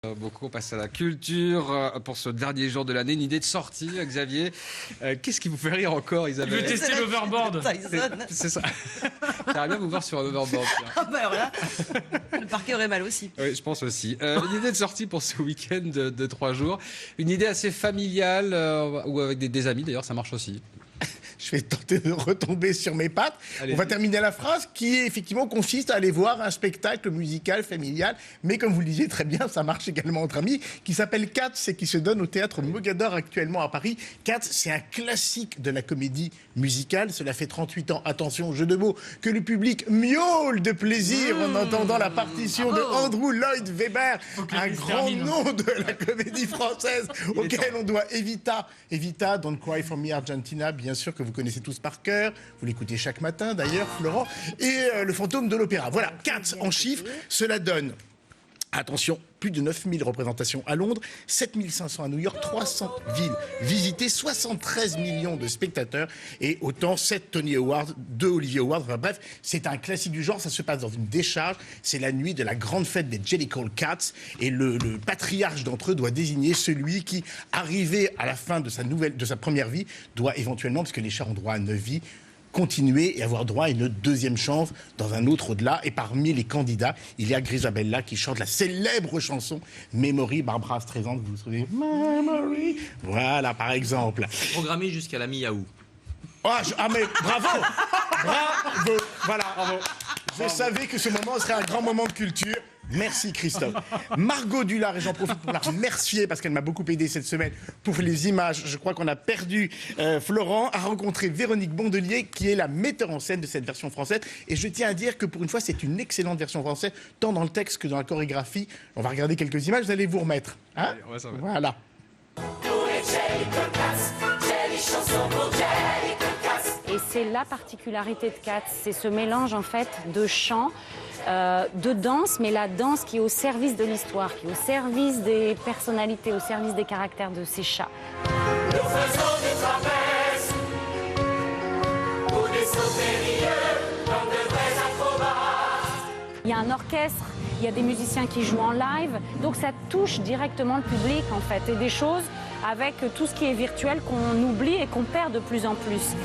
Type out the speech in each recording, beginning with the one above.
Beaucoup, on passe à la culture pour ce dernier jour de l'année. Une idée de sortie, Xavier. Qu'est-ce qui vous fait rire encore, Isabelle? Je veux tester l'overboard. C'est ça. J'aimerais bien vous voir sur un overboard. Ah bah alors là, le parquet aurait mal aussi. Oui, je pense aussi. Une idée de sortie pour ce week-end de 3 jours. Une idée assez familiale ou avec des amis, d'ailleurs, ça marche aussi. Je vais tenter de retomber sur mes pattes. Allez. On va terminer la phrase qui effectivement consiste à aller voir un spectacle musical familial, mais comme vous le disiez très bien, ça marche également entre amis, qui s'appelle Cats et qui se donne au théâtre Mogador actuellement à Paris. Cats, c'est un classique de la comédie musicale. Cela fait 38 ans, attention, jeu de mots, que le public miaule de plaisir en entendant la partition de Andrew Lloyd Webber, un grand nom de la comédie française auquel on doit Evita, Don't Cry for Me Argentina, bien sûr que vous connaissez tous par cœur, vous l'écoutez chaque matin d'ailleurs, Florent, et le fantôme de l'opéra. Voilà, 4 en chiffres, cela donne, attention, plus de 9000 représentations à Londres, 7500 à New York, 300 villes visitées, 73 millions de spectateurs et autant 7 Tony Awards, 2 Olivier Awards. Enfin bref, c'est un classique du genre, ça se passe dans une décharge, c'est la nuit de la grande fête des Jellicle Cats et le patriarche d'entre eux doit désigner celui qui, arrivé à la fin de sa première vie, doit éventuellement, parce que les chats ont droit à 9 vies, continuer et avoir droit à une deuxième chance dans un autre au-delà. Et parmi les candidats, il y a Grisabella qui chante la célèbre chanson Memory, Barbara Streisand, vous vous souvenez? Memory. Voilà, par exemple. Programmé jusqu'à la mi-août. Mais bravo. Voilà, bravo. Je savais que ce moment serait un grand moment de culture. Merci Christophe. Margot Dullard, et j'en profite pour la remercier parce qu'elle m'a beaucoup aidé cette semaine pour les images. Je crois qu'on a perdu Florent, a rencontré Véronique Bondelier qui est la metteur en scène de cette version française. Et je tiens à dire que pour une fois, c'est une excellente version française, tant dans le texte que dans la chorégraphie. On va regarder quelques images, vous allez vous remettre. Hein? Allez, on va s'en mettre. Voilà. Et c'est la particularité de Cats, c'est ce mélange en fait de chant, de danse, mais la danse qui est au service de l'histoire, qui est au service des personnalités, au service des caractères de ces chats. Nous faisons des trapèzes ou des sauts périlleux comme de vrais acrobates. Il y a un orchestre, il y a des musiciens qui jouent en live, donc ça touche directement le public en fait, et des choses avec tout ce qui est virtuel qu'on oublie et qu'on perd de plus en plus.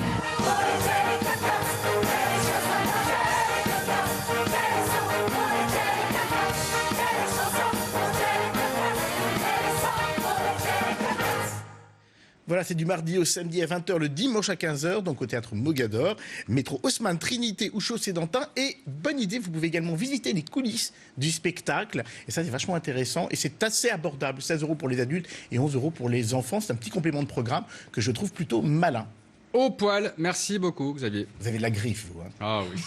Voilà, c'est du mardi au samedi à 20h, le dimanche à 15h, donc au théâtre Mogador, métro Haussmann, Trinité ou Chaussée-d'Antin. Et bonne idée, vous pouvez également visiter les coulisses du spectacle. Et ça, c'est vachement intéressant et c'est assez abordable. 16 € pour les adultes et 11 € pour les enfants. C'est un petit complément de programme que je trouve plutôt malin. Au poil, merci beaucoup, Xavier. Vous avez de la griffe, vous. Hein. Ah oui.